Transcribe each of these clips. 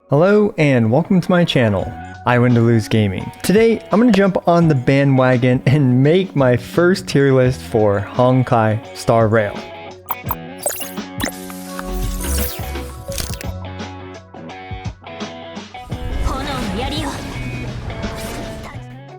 Hello and welcome to my channel, I Win to Lose Gaming. Today, I'm going to jump on the bandwagon and make my first tier list for Honkai Star Rail.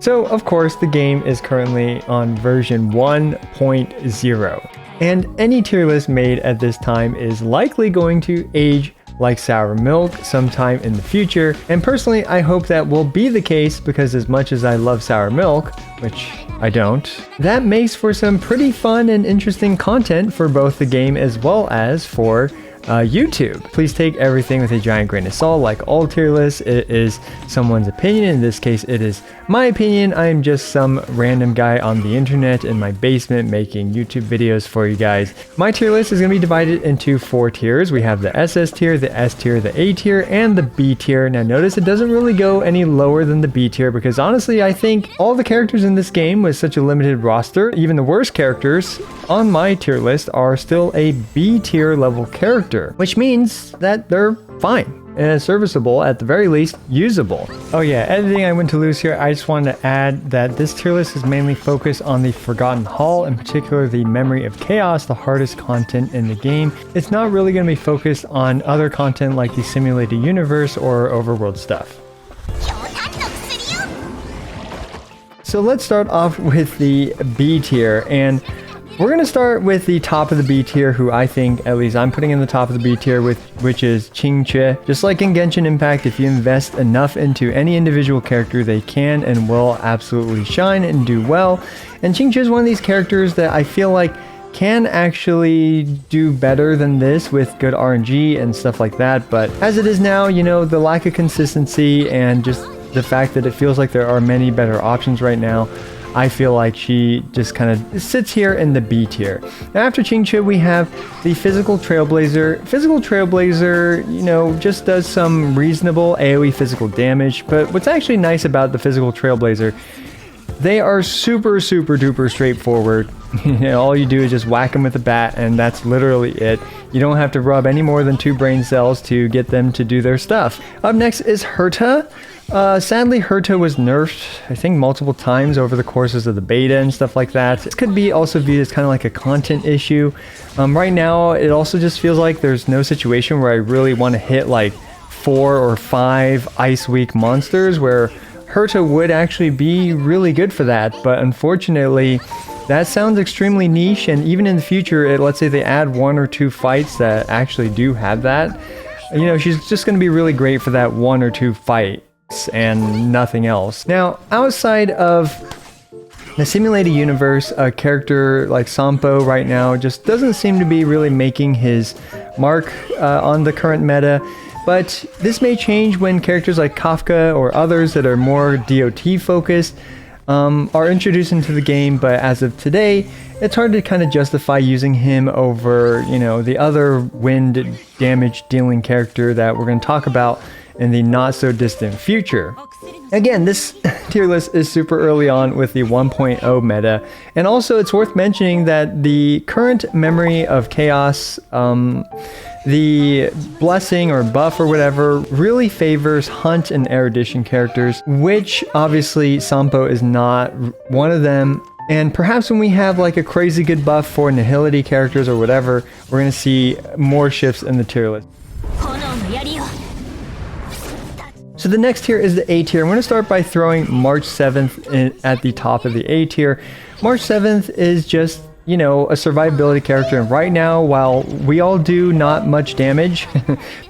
So, of course, the game is currently on version 1.0, and any tier list made at this time is likely going to age like sour milk sometime in the future, and personally I hope that will be the case because as much as I love sour milk, which I don't, that makes for some pretty fun and interesting content for both the game as well as for YouTube. Please take everything with a giant grain of salt. Like all tier lists, it is someone's opinion. In this case, it is my opinion. I am just some random guy on the internet in my basement making YouTube videos for you guys. My tier list is going to be divided into 4 tiers. We have the SS tier, the S tier, the A tier, and the B tier. Now notice it doesn't really go any lower than the B tier because honestly, I think all the characters in this game with such a limited roster, even the worst characters on my tier list are still a B tier level character, which means that they're fine and serviceable, at the very least usable. Oh yeah, editing I went to lose here. I just wanted to add that this tier list is mainly focused on the Forgotten Hall, in particular the Memory of Chaos, the hardest content in the game. It's not really going to be focused on other content like the simulated universe or overworld stuff. So let's start off with the B tier, and we're going to start with the top of the B tier, who I think, at least I'm putting in the top of the B tier, which is Qingque. Just like in Genshin Impact, if you invest enough into any individual character, they can and will absolutely shine and do well. And Qingque is one of these characters that I feel like can actually do better than this with good RNG and stuff like that. But as it is now, you know, the lack of consistency and just the fact that it feels like there are many better options right now, I feel like she just kind of sits here in the B tier. Now after Qingque, we have the Physical Trailblazer. Physical Trailblazer, you know, just does some reasonable AoE physical damage, but what's actually nice about the Physical Trailblazer, they are super duper straightforward. You know, all you do is just whack them with a bat and that's literally it. You don't have to rub any more than 2 brain cells to get them to do their stuff. Up next is Herta. Sadly, Herta was nerfed, I think, multiple times over the courses of the beta and stuff like that. This could be also viewed as kind of like a content issue. Right now, it also just feels like there's no situation where I really want to hit like 4 or 5 Ice Week monsters, where Herta would actually be really good for that. But unfortunately, that sounds extremely niche, and even in the future, let's say they add 1 or 2 fights that actually do have that, you know, she's just going to be really great for that 1 or 2 fight and nothing else. Now, outside of the simulated universe, a character like Sampo right now just doesn't seem to be really making his mark on the current meta, but this may change when characters like Kafka or others that are more DOT focused are introduced into the game. But as of today, it's hard to kind of justify using him over, you know, the other wind damage dealing character that we're going to talk about in the not so distant future. Again, this tier list is super early on with the 1.0 meta, and also it's worth mentioning that the current Memory of Chaos, the blessing or buff or whatever, really favors hunt and erudition characters, which obviously Sampo is not one of them. And perhaps when we have like a crazy good buff for nihility characters or whatever, we're going to see more shifts in the tier list. So the next tier is the A tier. I'm going to start by throwing March 7th at the top of the A tier. March 7th is just, you know, a survivability character. And right now, while we all do not much damage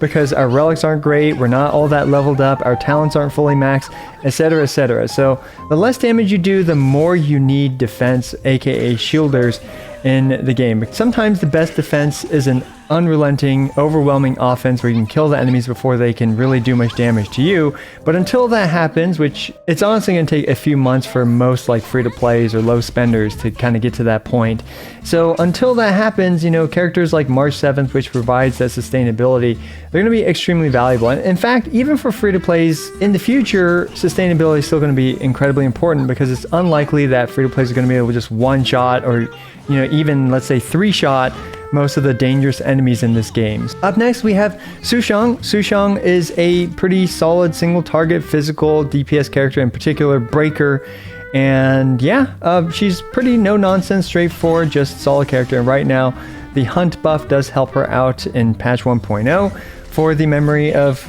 because our relics aren't great, we're not all that leveled up, our talents aren't fully maxed, etc, etc. So the less damage you do, the more you need defense, aka shielders, in the game. Sometimes the best defense is an unrelenting, overwhelming offense where you can kill the enemies before they can really do much damage to you. But until that happens, which it's honestly going to take a few months for most like free-to-plays or low spenders to kind of get to that point. So until that happens, you know, characters like March 7th, which provides that sustainability, they're going to be extremely valuable. And in fact, even for free-to-plays in the future, sustainability is still going to be incredibly important because it's unlikely that free-to-plays are going to be able to just one-shot or, you know, even let's say 3-shot most of the dangerous enemies in this game. Up next, we have Sushang. Sushang is a pretty solid single target physical DPS character, in particular breaker. And yeah, she's pretty no nonsense, straightforward, just solid character. And right now, the hunt buff does help her out in patch 1.0 for the memory of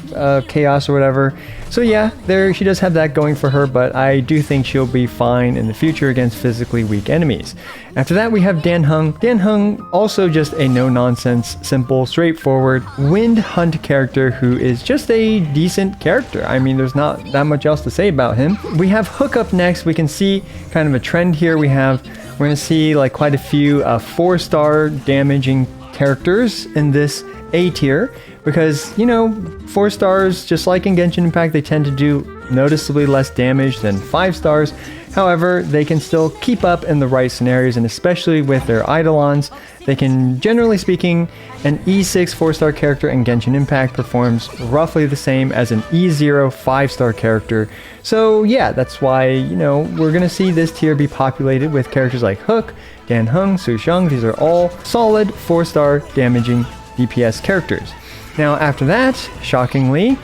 chaos or whatever. So yeah, there she does have that going for her, but I do think she'll be fine in the future against physically weak enemies. After that, we have Dan Heng. Dan Heng, also just a no-nonsense, simple, straightforward wind hunt character who is just a decent character. I mean, there's not that much else to say about him. We have Hook up next. We can see kind of a trend here. We're going to see like quite a few 4-star damaging characters in this A tier. Because, you know, 4 stars, just like in Genshin Impact, they tend to do noticeably less damage than 5 stars. However, they can still keep up in the right scenarios, and especially with their Eidolons, they can, generally speaking, an E6 4-star character in Genshin Impact performs roughly the same as an E0 5-star character. So yeah, that's why, you know, we're going to see this tier be populated with characters like Hook, Dan Heng, Sushang. These are all solid 4-star damaging DPS characters. Now after that, shockingly,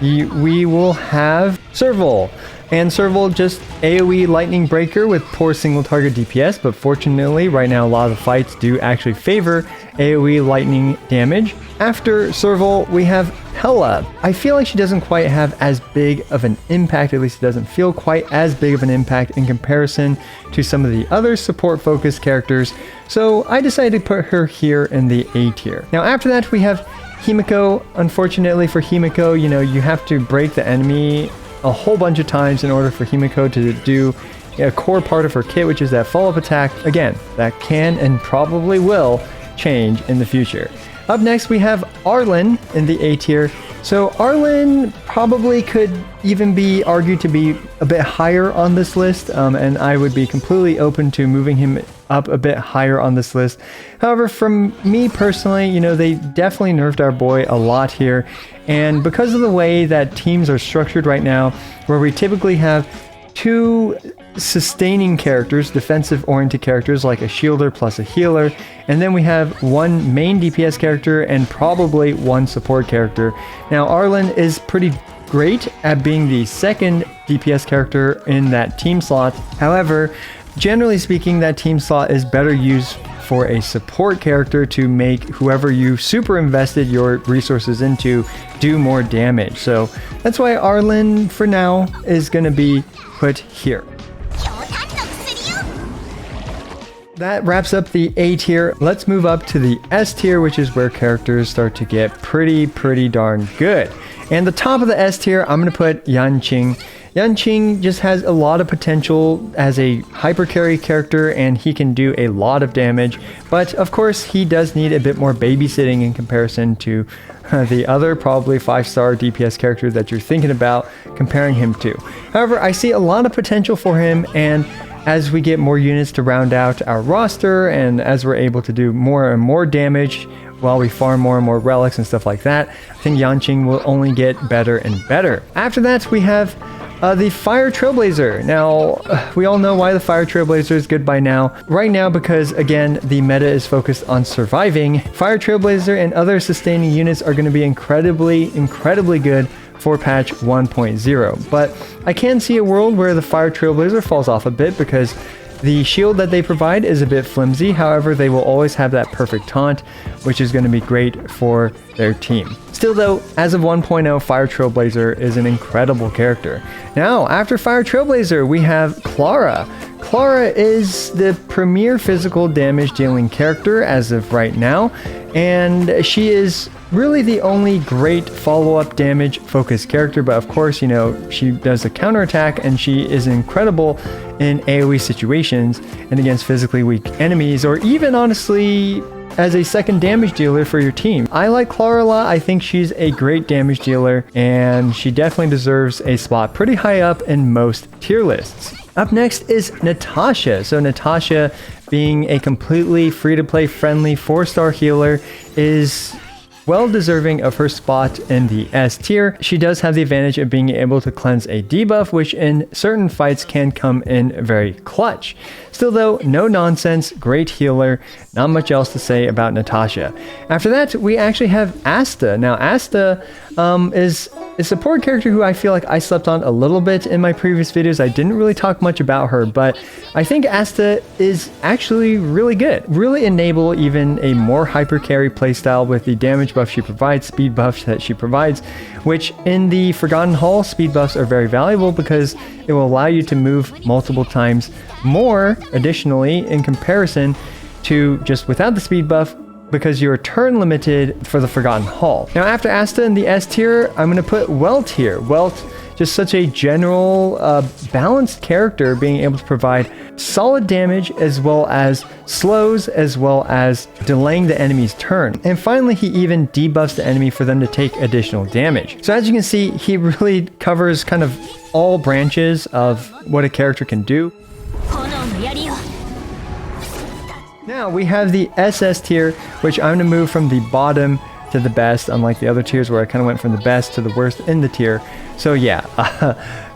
we will have Serval. And Serval, just AoE Lightning Breaker with poor single target DPS, but fortunately right now a lot of the fights do actually favor AoE Lightning damage. After Serval, we have Hela. I feel like she doesn't quite have as big of an impact, at least it doesn't feel quite as big of an impact in comparison to some of the other support focused characters, so I decided to put her here in the A tier. Now after that, we have Himiko. Unfortunately for Himiko, you know, you have to break the enemy a whole bunch of times in order for Himiko to do a core part of her kit, which is that follow-up attack. Again, that can and probably will change in the future. Up next, we have Arlen in the A tier. So Arlen probably could even be argued to be a bit higher on this list, and I would be completely open to moving him up a bit higher on this list. However, from me personally, you know, they definitely nerfed our boy a lot here, and because of the way that teams are structured right now, where we typically have 2 sustaining characters, defensive oriented characters like a shielder plus a healer, and then we have 1 main DPS character and probably 1 support character. Now Arlen is pretty great at being the second DPS character in that team slot. However, generally speaking, that team slot is better used for a support character to make whoever you super invested your resources into do more damage. So that's why Arlen for now is going to be put here. That wraps up the A tier. Let's move up to the S tier, which is where characters start to get pretty darn good. And the top of the S tier, I'm going to put Yanqing. Yanqing just has a lot of potential as a hyper carry character, and he can do a lot of damage, but of course he does need a bit more babysitting in comparison to the other probably 5-star DPS character that you're thinking about comparing him to. However, I see a lot of potential for him, and as we get more units to round out our roster, and as we're able to do more and more damage while we farm more and more relics and stuff like that, I think Yanqing will only get better and better. After that, we have the Fire Trailblazer. Now, we all know why the Fire Trailblazer is good by now. Right now, because again, the meta is focused on surviving, Fire Trailblazer and other sustaining units are going to be incredibly good for patch 1.0. But I can see a world where the Fire Trailblazer falls off a bit because the shield that they provide is a bit flimsy. However, they will always have that perfect taunt, which is going to be great for their team. Still though, as of 1.0, Fire Trailblazer is an incredible character. Now, after Fire Trailblazer, we have Clara. Clara is the premier physical damage dealing character as of right now, and she is really the only great follow-up damage focused character, but of course, you know, she does a counterattack and she is incredible in AoE situations and against physically weak enemies, or even honestly as a second damage dealer for your team. I like Clara a lot. I think she's a great damage dealer, and she definitely deserves a spot pretty high up in most tier lists. Up next is Natasha. So Natasha, being a completely free-to-play friendly 4-star healer, is well deserving of her spot in the S tier. She does have the advantage of being able to cleanse a debuff, which in certain fights can come in very clutch. Still though, no nonsense, great healer, not much else to say about Natasha. After that, we actually have Asta. Now Asta is a support character who I feel like I slept on a little bit in my previous videos. I didn't really talk much about her, but I think Asta is actually really good. Really enable even a more hyper carry playstyle with the damage buff she provides, speed buffs that she provides, which in the Forgotten Hall, speed buffs are very valuable because it will allow you to move multiple times more additionally in comparison to just without the speed buff, because you're turn limited for the Forgotten Hall. Now after Asta in the S tier, I'm going to put Welt here. Welt, just such a general balanced character, being able to provide solid damage as well as slows as well as delaying the enemy's turn. And finally, he even debuffs the enemy for them to take additional damage. So as you can see, he really covers kind of all branches of what a character can do. Now we have the SS tier, which I'm going to move from the bottom to the best, unlike the other tiers where I kind of went from the best to the worst in the tier. So yeah,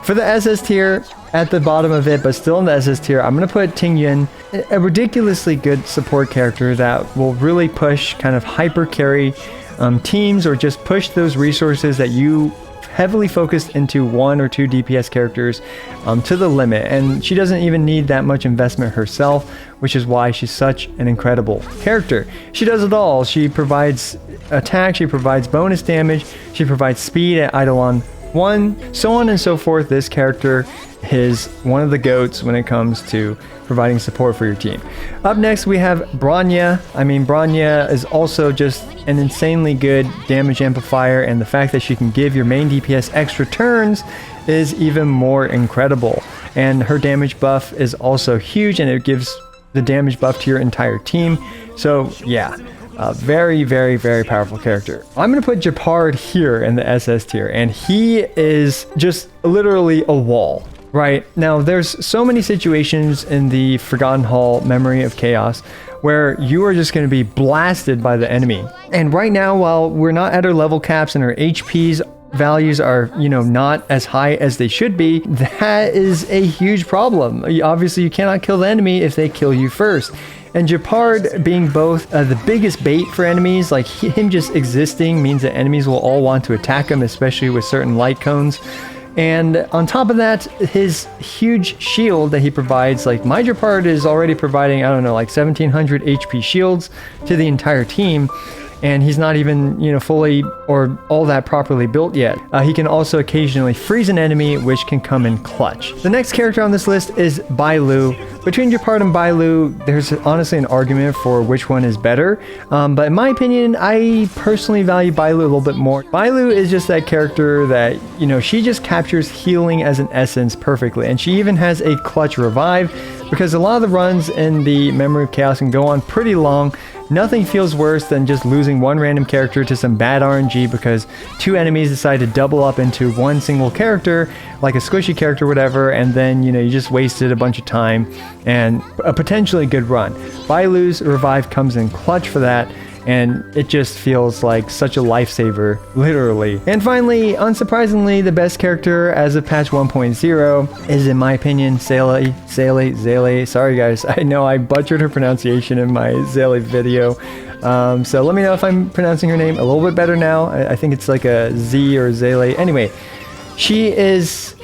for the SS tier, at the bottom of it, but still in the SS tier, I'm going to put Ting Yun, a ridiculously good support character that will really push kind of hyper carry teams, or just push those resources that you heavily focused into 1 or 2 DPS characters to the limit. And she doesn't even need that much investment herself, which is why she's such an incredible character. She does it all. She provides attack, she provides bonus damage, she provides speed at Eidolon 1, so on and so forth. This character is one of the GOATs when it comes to providing support for your team. Up next we have Bronya. I mean, Bronya is also just an insanely good damage amplifier, and the fact that she can give your main DPS extra turns is even more incredible. And her damage buff is also huge, and it gives the damage buff to your entire team. So yeah, very, very, very powerful character. I'm going to put Jeopard here in the SS tier, and he is just literally a wall. Right, now there's so many situations in the Forgotten Hall Memory of Chaos where you are just going to be blasted by the enemy. And right now, while we're not at our level caps and our HP's values are, you know, not as high as they should be, that is a huge problem. Obviously, you cannot kill the enemy if they kill you first. And Jeopard being both the biggest bait for enemies, like him just existing means that enemies will all want to attack him, especially with certain light cones. And on top of that, his huge shield that he provides, like my Jeopard is already providing, I don't know, like 1700 HP shields to the entire team. And he's not even, you know, fully or all that properly built yet. He can also occasionally freeze an enemy, which can come in clutch. The next character on this list is Bailu. Between Jeopard and Bailu, there's honestly an argument for which one is better. But in my opinion, I personally value Bailu a little bit more. Bailu is just that character that, you know, she just captures healing as an essence perfectly. And she even has a clutch revive, because a lot of the runs in the Memory of Chaos can go on pretty long. Nothing feels worse than just losing one random character to some bad RNG because 2 enemies decide to double up into one single character, like a squishy character or whatever, and then, you know, you just wasted a bunch of time and a potentially good run. Bailu's revive comes in clutch for that, and it just feels like such a lifesaver, literally. And finally, unsurprisingly, the best character as of patch 1.0 is, in my opinion, Zele. Sorry guys, I know I butchered her pronunciation in my Zele video. So let me know if I'm pronouncing her name a little bit better now. I think it's like a Z or Zele. Anyway, she is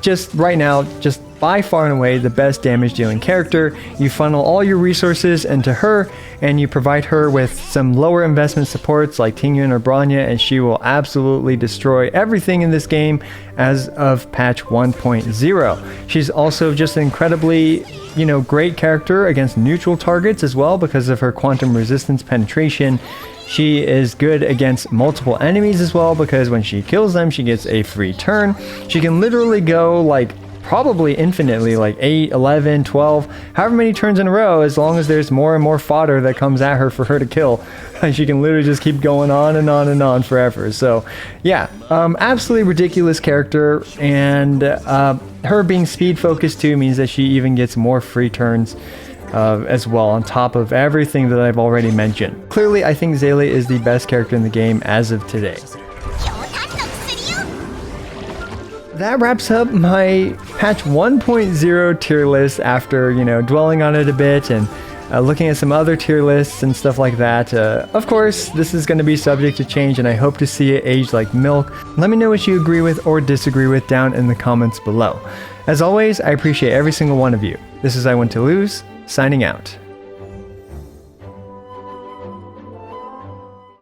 just right now, just by far and away the best damage dealing character. You funnel all your resources into her, and you provide her with some lower investment supports like Ting Yun or Bronya, and she will absolutely destroy everything in this game as of patch 1.0. She's also just an incredibly, you know, great character against neutral targets as well because of her quantum resistance penetration. She is good against multiple enemies as well because when she kills them, she gets a free turn. She can literally go like probably infinitely, like 8, 11, 12, however many turns in a row, as long as there's more and more fodder that comes at her for her to kill. She can literally just keep going on and on and on forever. So yeah, absolutely ridiculous character, and her being speed focused too means that she even gets more free turns as well, on top of everything that I've already mentioned. Clearly, I think Zaylee is the best character in the game as of today. That wraps up my patch 1.0 tier list after, dwelling on it a bit and looking at some other tier lists and stuff like that. Of course, this is going to be subject to change, and I hope to see it age like milk. Let me know what you agree with or disagree with down in the comments below. As always, I appreciate every single one of you. This is I Want to Lose, signing out.